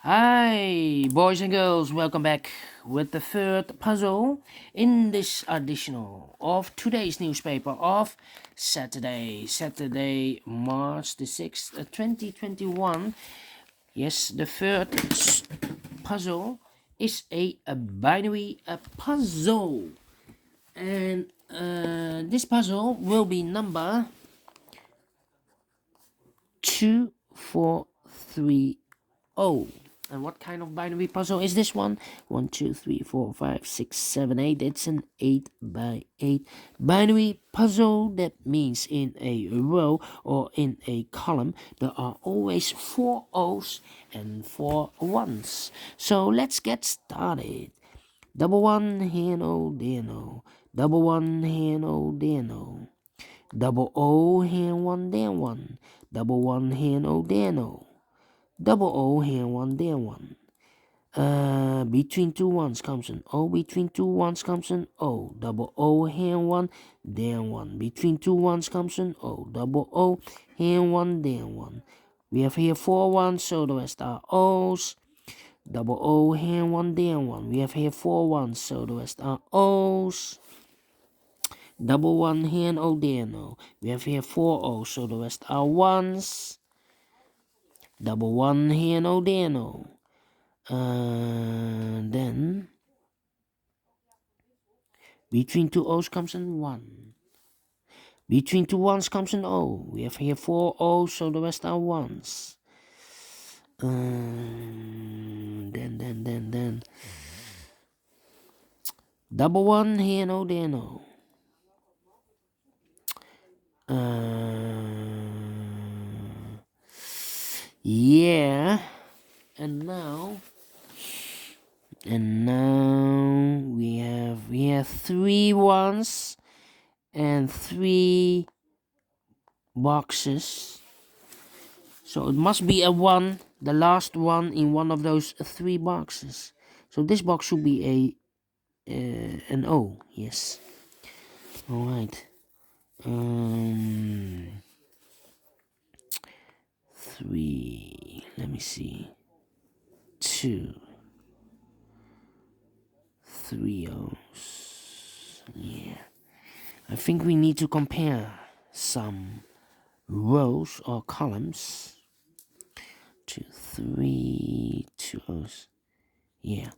Hi, boys and girls, welcome back with the third puzzle in this edition of today's newspaper of Saturday, March the 6th, 2021. Yes, the third puzzle is a binary puzzle, and this puzzle will be number 2430. And what kind of binary puzzle is this one? 1, 2, 3, 4, 5, 6, 7, 8. It's an 8 by 8 binary puzzle. That means in a row or in a column there are always 4 O's and 4 1s. So let's get started. Double one here, no, there, no. Double one here, no, there, no. Double O here, one, there, one. Double one here, no, there, no. Double O here, one, there, one. Between two ones comes an O. Between two ones comes an O. Double O here, one, there, one. Between two ones comes an O. Double O here, one, there, one. We have here 4 ones, so the rest are O's. Double O here, one, there, one. We have here 4 ones, so the rest are O's. Double one here, and O there, no. We have here 4 O's, so the rest are ones. Double one here, no, there, no. Then between two O's comes an 1. Between two ones comes an O. We have here 4 O's, so the rest are ones. Then double one here, no, there, no. Yeah. And now we have 3 ones and 3 boxes. So it must be a 1, the last one in one of those 3 boxes. So this box should be an O, yes. All right. 3. Let me see. 2. 3 O's. Yeah. I think we need to compare some rows or columns. 2, 3, 2 O's. Yeah.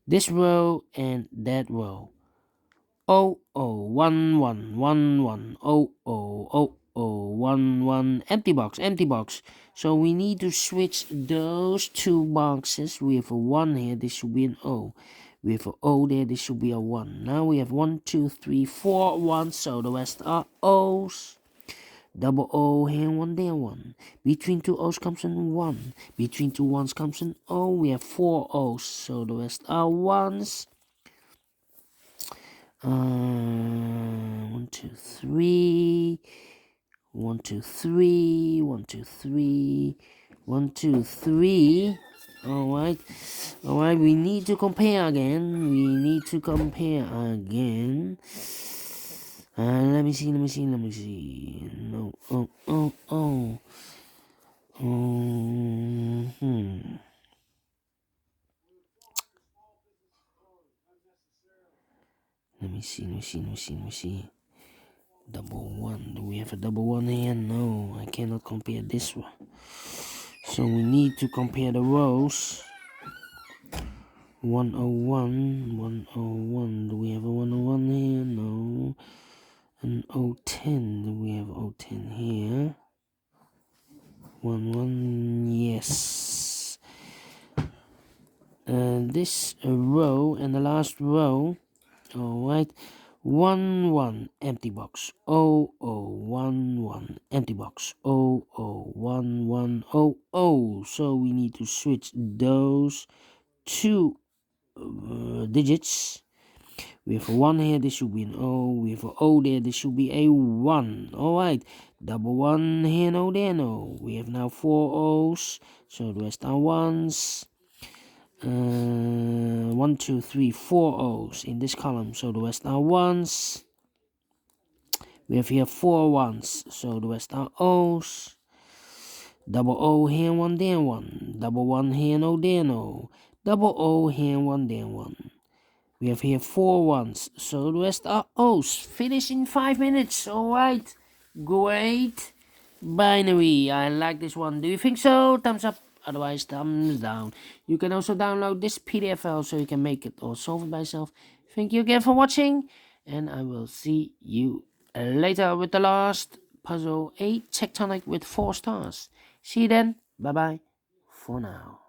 This row and that row. O, 1, 1, 1, 1. O, 1, 1. Empty box. So we need to switch those 2 boxes. We have a 1 here. This should be an O. We have an O there. This should be a 1. Now we have 1, 2, 3, 4 1. So the rest are O's. Double O here, 1 there, 1. Between 2 O's comes an 1. Between 2 1s comes an O. We have 4 O's. So the rest are 1s. 1, 2, 3. 1, 2, 3. 1, 2, 3. 1, 2, 3. Alright. We need to compare again. Let me see. No. Let me see. Double 1. Do we have a double 1 here? No, I cannot compare this one. So we need to compare the rows. 101. Do we have a 101 here? No. An 010. Do we have 010 here? 1, yes. This row and the last row. Alright. 1, 1, empty box. 1, 1, empty box. 1, 1, So we need to switch those 2 digits. We have a 1 here, this should be an O. We have an O there, this should be a 1. Alright. Double 1 here, no there, no. We have now 4 O's, so the rest are 1s. 1, 2, 3, 4 O's in this column, so the rest are 1s. We have here 4 1s, so the rest are O's. Double O here, 1 there, 1. Double one here, no there, no. Double O here, one there, one. We have here 4 ones, so the rest are O's. Finish in 5 minutes, alright. Great. Binary, I like this one. Do you think so? Thumbs up, otherwise thumbs down. You can also download this PDF file so you can make it or solve it by yourself. Thank you again for watching, and I will see you later with the last puzzle, a tectonic with 4 stars. See you then. Bye bye for now.